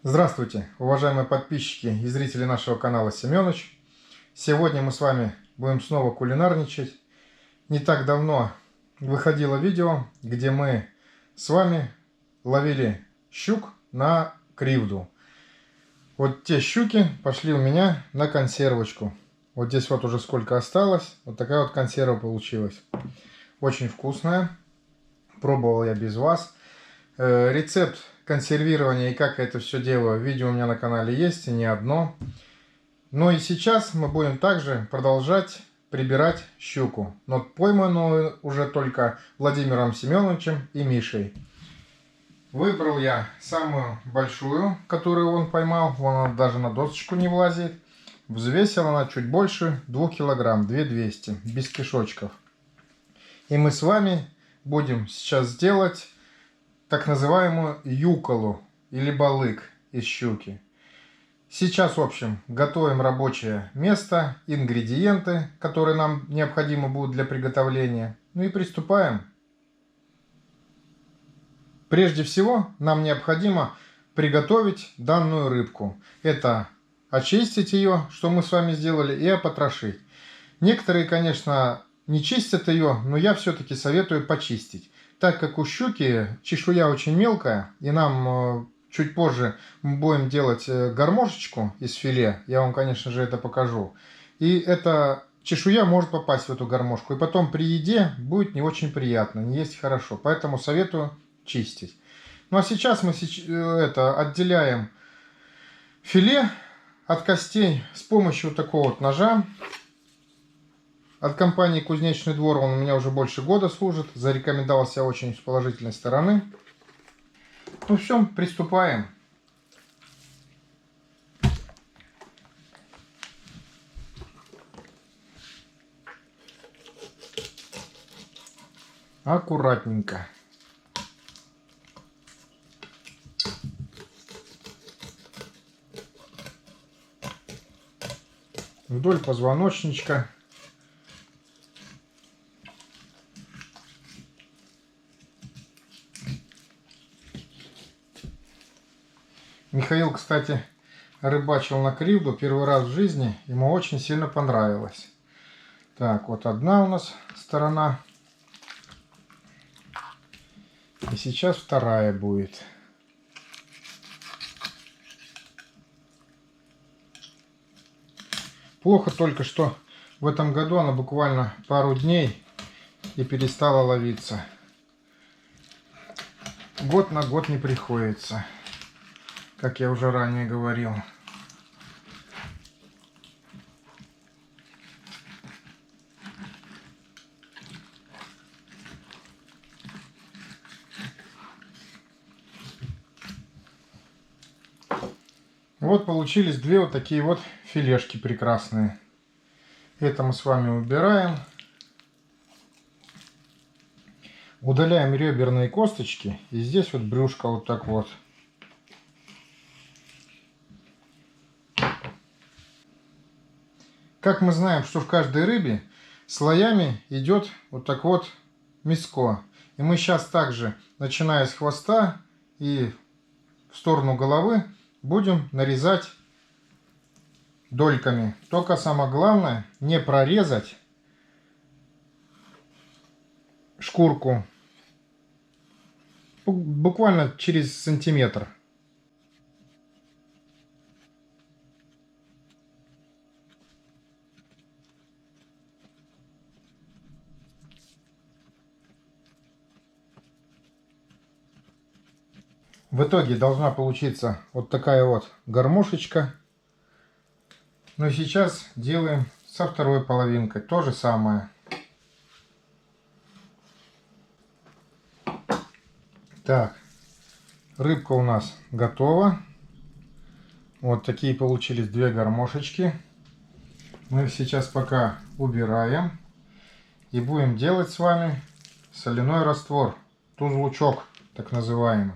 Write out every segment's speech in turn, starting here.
Здравствуйте, уважаемые подписчики и зрители нашего канала Семёныч. Сегодня мы с вами будем снова кулинарничать. Не так давно выходило видео, где мы с вами ловили щук на кривду. Вот те щуки пошли у меня на консервочку. Вот здесь вот уже сколько осталось. Вот такая вот консерва получилась. Очень вкусная. Пробовал я без вас. Рецепт консервирования и как я это все делаю, видео у меня на канале есть, и не одно. Ну и сейчас мы будем также продолжать прибирать щуку, но пойманную уже только Владимиром Семеновичем и Мишей. Выбрал я самую большую, которую он поймал, она даже на досочку не влазит. Взвесила она чуть больше 2 килограмм, 2200, без кишочков. И мы с вами будем сейчас делать так называемую юколу или балык из щуки. Сейчас, в общем, готовим рабочее место, ингредиенты, которые нам необходимы будут для приготовления. Ну и приступаем. Прежде всего, нам необходимо приготовить данную рыбку. Это очистить ее, что мы с вами сделали, и опотрошить. Некоторые, конечно, не чистят ее, но я все-таки советую почистить. Так как у щуки чешуя очень мелкая, и нам чуть позже мы будем делать гармошечку из филе, я вам, конечно же, это покажу. И эта чешуя может попасть в эту гармошку, и потом при еде будет не очень приятно, не есть хорошо. Поэтому советую чистить. Ну а сейчас мы отделяем филе от костей с помощью вот такого вот ножа. От компании Кузнечный двор, он у меня уже больше года служит. Зарекомендовал себя очень с положительной стороны. Ну все, приступаем. Аккуратненько. Вдоль позвоночничка. Михаил, кстати, рыбачил на кривду первый раз в жизни. Ему очень сильно понравилось. Так, вот одна у нас сторона. И сейчас вторая будет. Плохо только, что в этом году она буквально пару дней и перестала ловиться. Год на год не приходится, как я уже ранее говорил. Вот получились две вот такие вот филешки прекрасные. Это мы с вами убираем. Удаляем реберные косточки. И здесь вот брюшко вот так вот. Как мы знаем, что в каждой рыбе слоями идет вот так вот мяско. И мы сейчас также, начиная с хвоста и в сторону головы, будем нарезать дольками. Только самое главное не прорезать шкурку буквально через сантиметр. В итоге должна получиться вот такая вот гармошечка. Ну и сейчас делаем со второй половинкой то же самое. Так, рыбка у нас готова. Вот такие получились две гармошечки. Мы их сейчас пока убираем. И будем делать с вами соляной раствор, туз-лучок так называемый.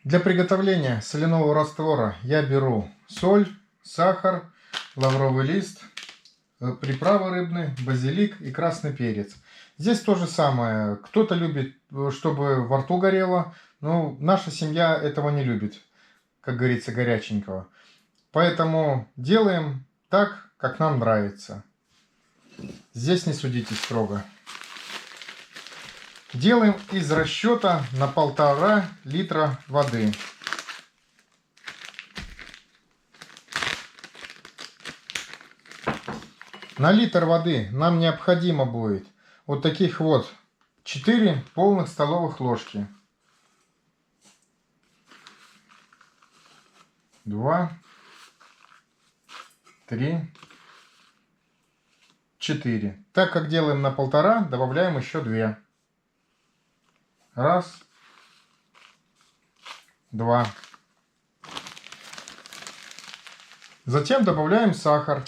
Для приготовления соляного раствора я беру соль, сахар, лавровый лист, приправы рыбные, базилик и красный перец. Здесь то же самое. Кто-то любит, чтобы во рту горело, но наша семья этого не любит, как говорится, горяченького. Поэтому делаем так, как нам нравится. Здесь не судите строго. Делаем из расчета на 1,5 литра воды. На литр воды нам необходимо будет вот таких вот 4 полных столовых ложки. 2, 3, 4. Так как делаем на 1,5, добавляем еще 2. 1, 2. Затем добавляем сахар.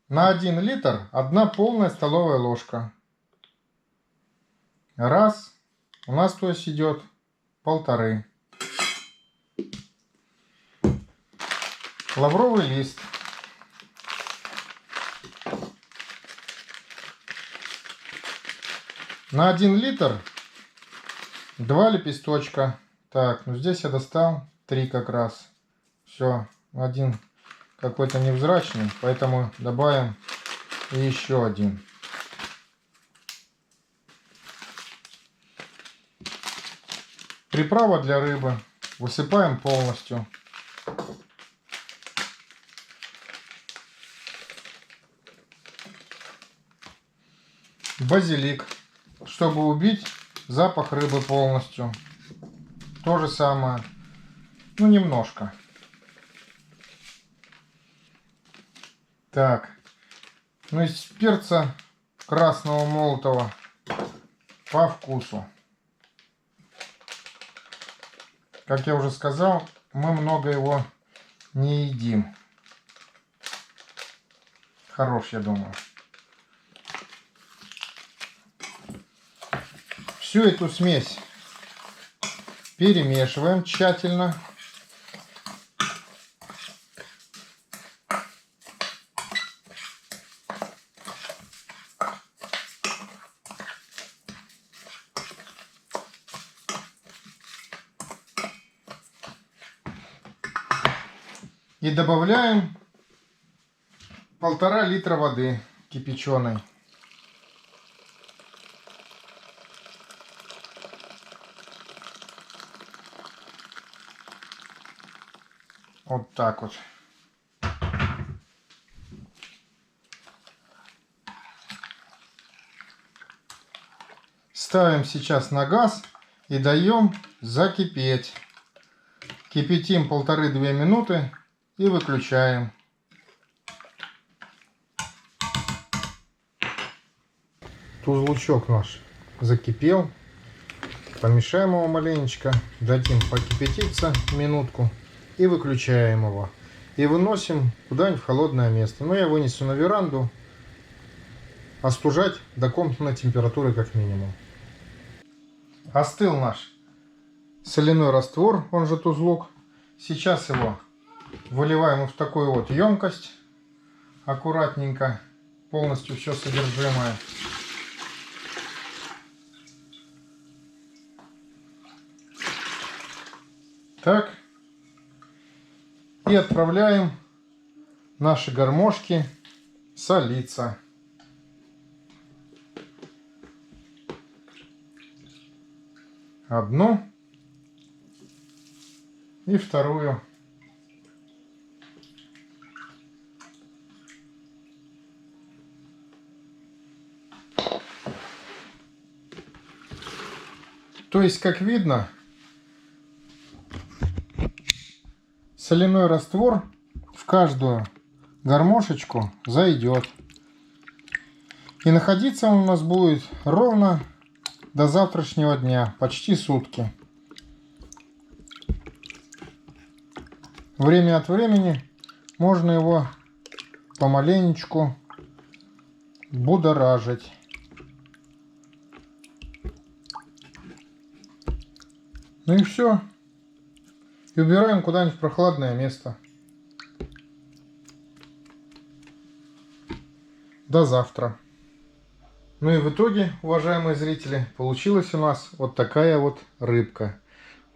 На 1 литр 1 полная столовая ложка. 1. У нас то есть идет 1,5. Лавровый лист. На 1 литр 2 лепесточка. Так, ну здесь я достал 3 как раз. Все, один какой-то невзрачный, поэтому добавим еще один. Приправа для рыбы. Высыпаем полностью. Базилик, чтобы убить запах рыбы полностью. То же самое, ну немножко. Так, ну из перца красного молотого по вкусу. Как я уже сказал, мы много его не едим. Хорош, я думаю. Всю эту смесь перемешиваем тщательно. И добавляем 1,5 литра воды кипяченой. Вот так вот. Ставим сейчас на газ и даем закипеть. Кипятим 1,5-2 минуты и выключаем. Тузлучок наш закипел. Помешаем его маленечко, дадим покипятиться минутку и выключаем его. И выносим куда-нибудь в холодное место. Но я вынесу на веранду, остужать до комнатной температуры как минимум. Остыл наш соляной раствор, он же тузлук. Сейчас его выливаем в такую вот емкость, аккуратненько, полностью все содержимое. Так. И отправляем наши гармошки солиться. Одну и вторую. То есть, как видно, соляной раствор в каждую гармошечку зайдет. И находиться он у нас будет ровно до завтрашнего дня, почти сутки. Время от времени можно его помаленечку будоражить. Ну и все. И убираем куда-нибудь в прохладное место. До завтра. Ну и в итоге, уважаемые зрители, получилась у нас вот такая вот рыбка.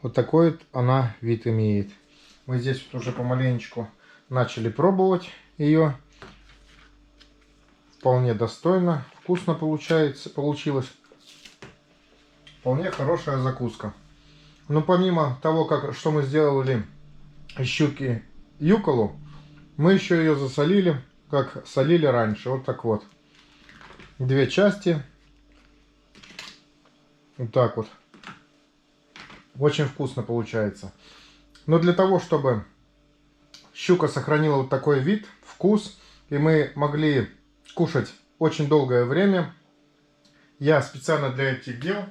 Вот такой вот она вид имеет. Мы здесь вот уже помаленечку начали пробовать ее. Вполне достойно, вкусно получилось. Вполне хорошая закуска. Но помимо того, что мы сделали из щуки юколу, мы еще ее засолили, как солили раньше. Вот так вот. 2 части. Вот так вот. Очень вкусно получается. Но для того, чтобы щука сохранила вот такой вид, вкус, и мы могли кушать очень долгое время, я специально для этих дел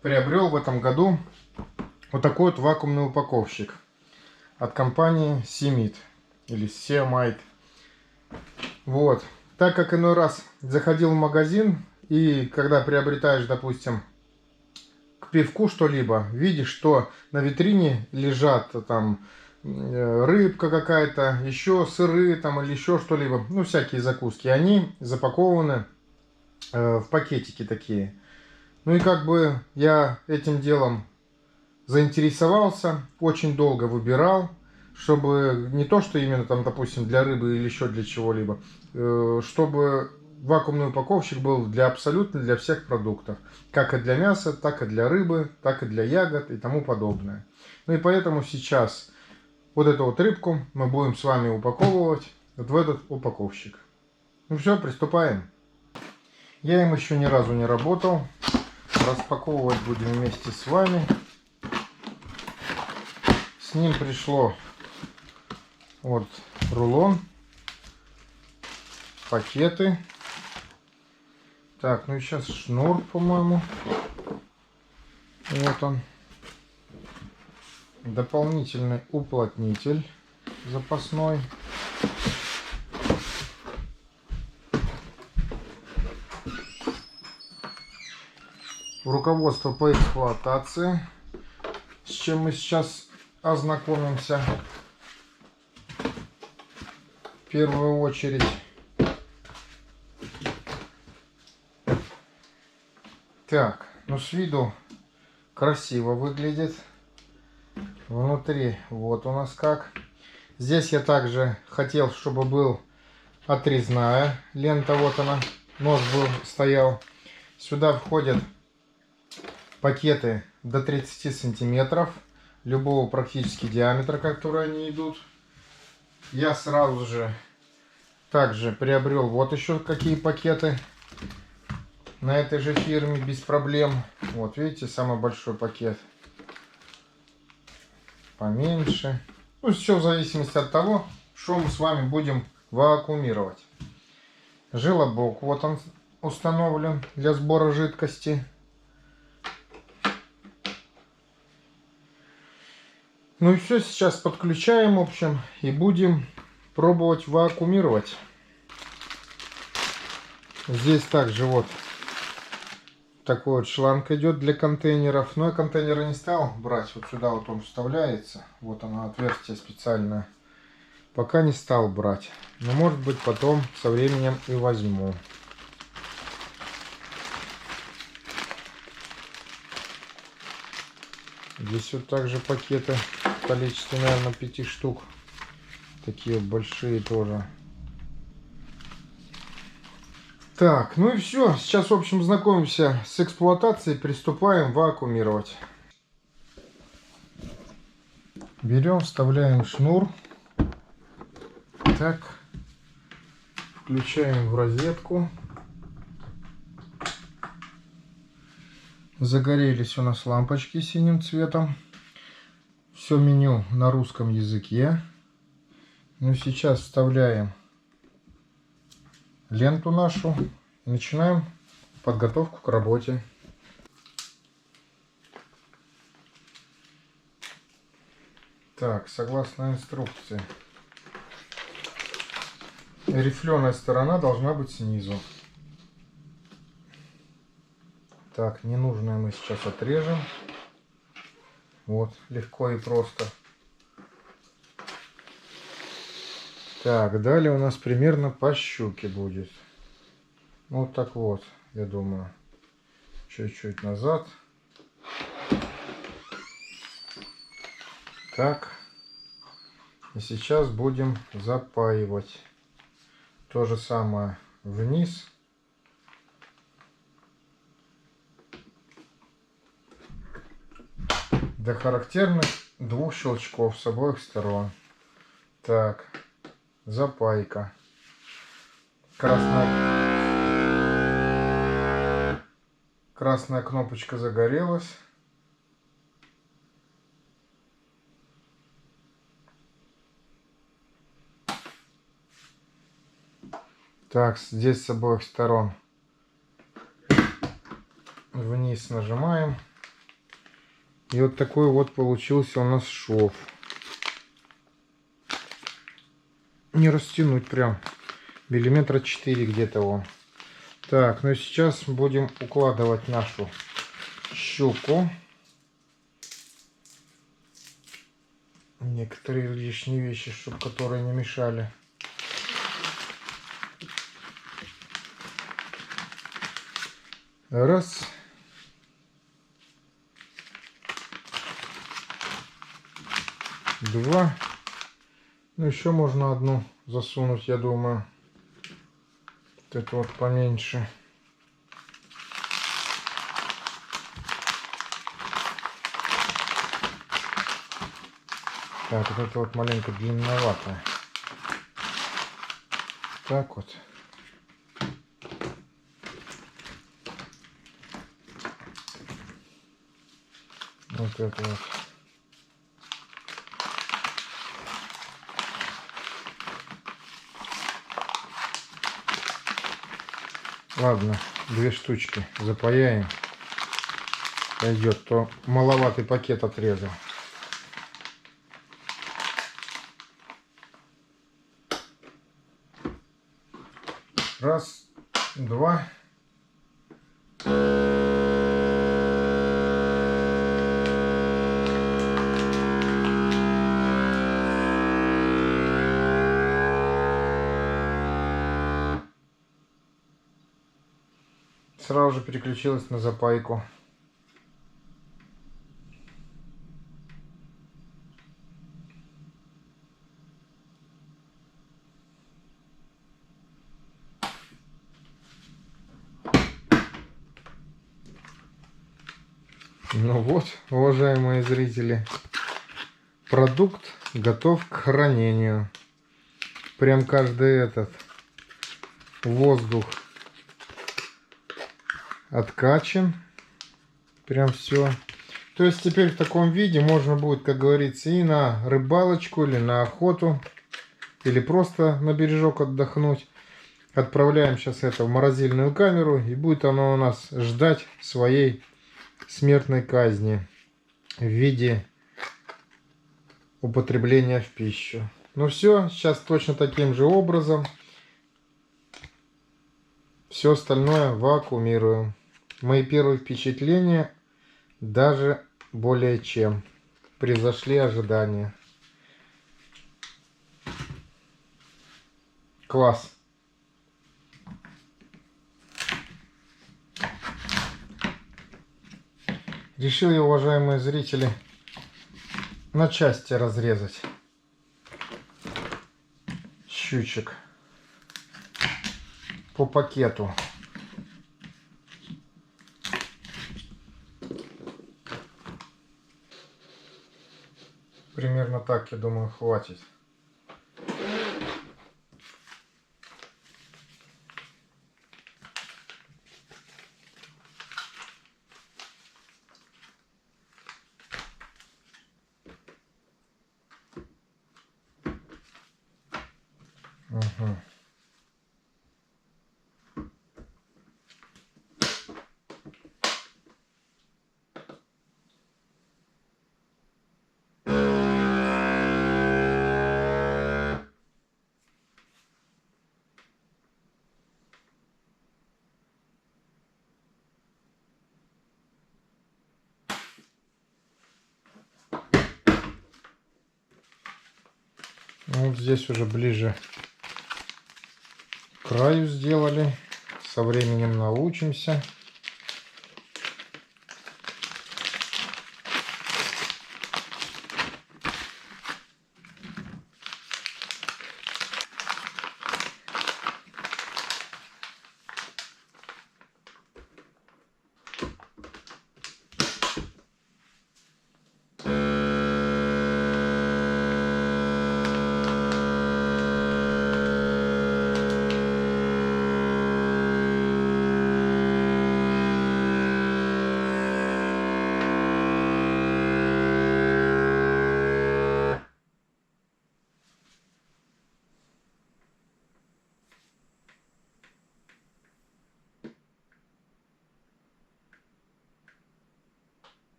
приобрел в этом году вот такой вот вакуумный упаковщик от компании Seamite или Seamite. Вот. Так как иной раз заходил в магазин, и когда приобретаешь, допустим, к пивку что-либо, видишь, что на витрине лежат там рыбка какая-то, еще сыры там или еще что-либо, ну всякие закуски, они запакованы в пакетики такие. Ну и как бы я этим делом заинтересовался, очень долго выбирал, чтобы не то, что именно там, допустим, для рыбы или еще для чего-либо, чтобы вакуумный упаковщик был абсолютно для всех продуктов. Как и для мяса, так и для рыбы, так и для ягод и тому подобное. Ну и поэтому сейчас вот эту вот рыбку мы будем с вами упаковывать вот в этот упаковщик. Ну все, приступаем. Я им еще ни разу не работал. Распаковывать будем вместе с вами. С ним пришло вот рулон, пакеты. Так, ну и сейчас шнур, по-моему. Вот он. Дополнительный уплотнитель запасной. Руководство по эксплуатации, с чем мы сейчас ознакомимся в первую очередь. Так, ну с виду красиво выглядит. Внутри вот у нас как. Здесь я также хотел, чтобы был отрезная лента, вот она, нож был, стоял. Сюда входят пакеты до 30 сантиметров, любого практически диаметра, которые они идут. Я сразу же также приобрел вот еще какие пакеты на этой же фирме без проблем. Вот видите, самый большой пакет, поменьше. Ну, все в зависимости от того, что мы с вами будем вакуумировать. Желобок вот он установлен для сбора жидкости. Ну и все, сейчас подключаем, в общем, и будем пробовать вакуумировать. Здесь также вот такой вот шланг идет для контейнеров. Но я контейнеры не стал брать. Вот сюда вот он вставляется. Вот оно, отверстие специальное. Пока не стал брать. Но может быть потом со временем и возьму. Здесь вот также пакеты в количестве, наверное, 5 штук. Такие вот большие тоже. Так, ну и все. Сейчас, в общем, знакомимся с эксплуатацией. Приступаем вакуумировать. Берем, вставляем шнур. Так. Включаем в розетку. Загорелись у нас лампочки синим цветом. Все меню на русском языке. Ну сейчас вставляем ленту нашу и начинаем подготовку к работе. Так, согласно инструкции, рифленая сторона должна быть снизу. Так, ненужное мы сейчас отрежем. Вот, легко и просто. Так, далее у нас примерно по щуке будет. Вот так вот. я думаю. Чуть-чуть назад. Так. И сейчас будем запаивать. То же самое вниз. До характерных 2 щелчков с обоих сторон. Так, запайка. Красная кнопочка загорелась. Так, здесь с обоих сторон вниз нажимаем. И вот такой вот получился у нас шов. Не растянуть прям. Миллиметра 4 где-то он. Так, ну и сейчас будем укладывать нашу щуку. Некоторые лишние вещи, чтобы которые не мешали. Раз. Два. Ну, еще можно одну засунуть, я думаю. Вот это вот поменьше. Так, вот это вот маленько длинноватое. Так вот. Вот это вот. Ладно, 2 штучки запаяем. Пойдет, то маловатый пакет отрезал. Раз, два. Сразу же переключилась на запайку. Ну вот, уважаемые зрители, продукт готов к хранению. Прям каждый этот воздух откачан. Прям все. То есть теперь в таком виде можно будет, как говорится, и на рыбалочку, или на охоту, или просто на бережок отдохнуть. Отправляем сейчас это в морозильную камеру, и будет оно у нас ждать своей смертной казни в виде употребления в пищу. Ну все, сейчас точно таким же образом все остальное вакуумируем. Мои первые впечатления даже более чем превзошли ожидания. Класс. Решил я, уважаемые зрители, на части разрезать щучек по пакету. Примерно так, я думаю, хватит. Угу. Вот здесь уже ближе к краю сделали Со временем научимся.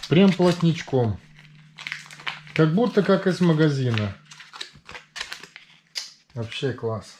Прям плотничком. Как будто как из магазина. Вообще класс.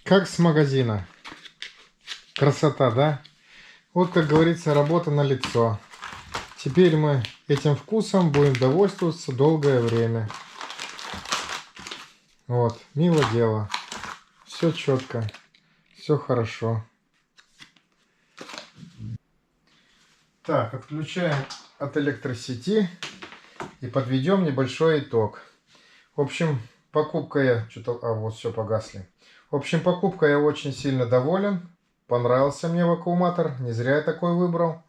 Как с магазина. Красота, да? Вот, как говорится, работа на лицо. Теперь мы этим вкусом будем довольствоваться долгое время. Вот, мило дело. Все четко, все хорошо. Так, отключаем от электросети и подведем небольшой итог. В общем, покупка я... вот все, погасли. В общем, покупка я очень сильно доволен. Понравился мне вакууматор. Не зря я такой выбрал.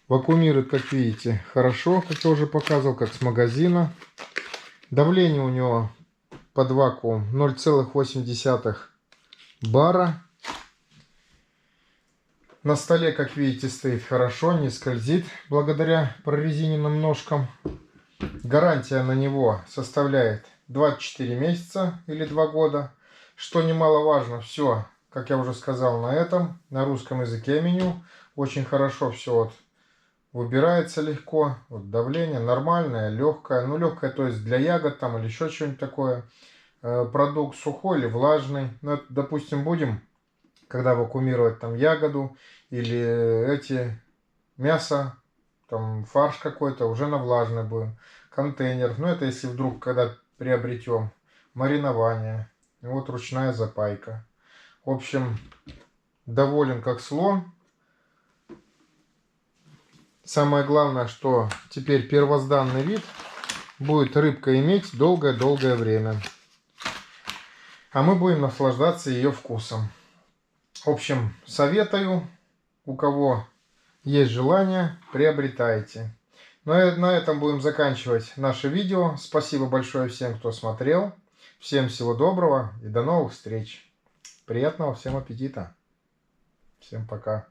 Вакуумирует, как видите, хорошо, как я уже показывал, как с магазина. Давление у него под вакуум 0,8 бара. На столе, как видите, стоит хорошо, не скользит благодаря прорезиненным ножкам. Гарантия на него составляет 24 месяца или 2 года. Что немаловажно, все, как я уже сказал, на русском языке меню. Очень хорошо все вот выбирается легко. Вот давление нормальное, легкое. Ну, легкое, то есть для ягод там или еще что-нибудь такое. Продукт сухой или влажный. Ну, допустим, будем, когда вакуумировать там ягоду или мясо, там фарш какой-то, уже на влажный будем. Контейнер. Ну, это если вдруг, когда приобретем. Маринование. Вот ручная запайка. В общем, доволен как слон. Самое главное, что теперь первозданный вид будет рыбка иметь долгое-долгое время. А мы будем наслаждаться ее вкусом. В общем, советую, у кого есть желание, приобретайте. На этом будем заканчивать наше видео. Спасибо большое всем, кто смотрел. Всем всего доброго и до новых встреч. Приятного всем аппетита. Всем пока.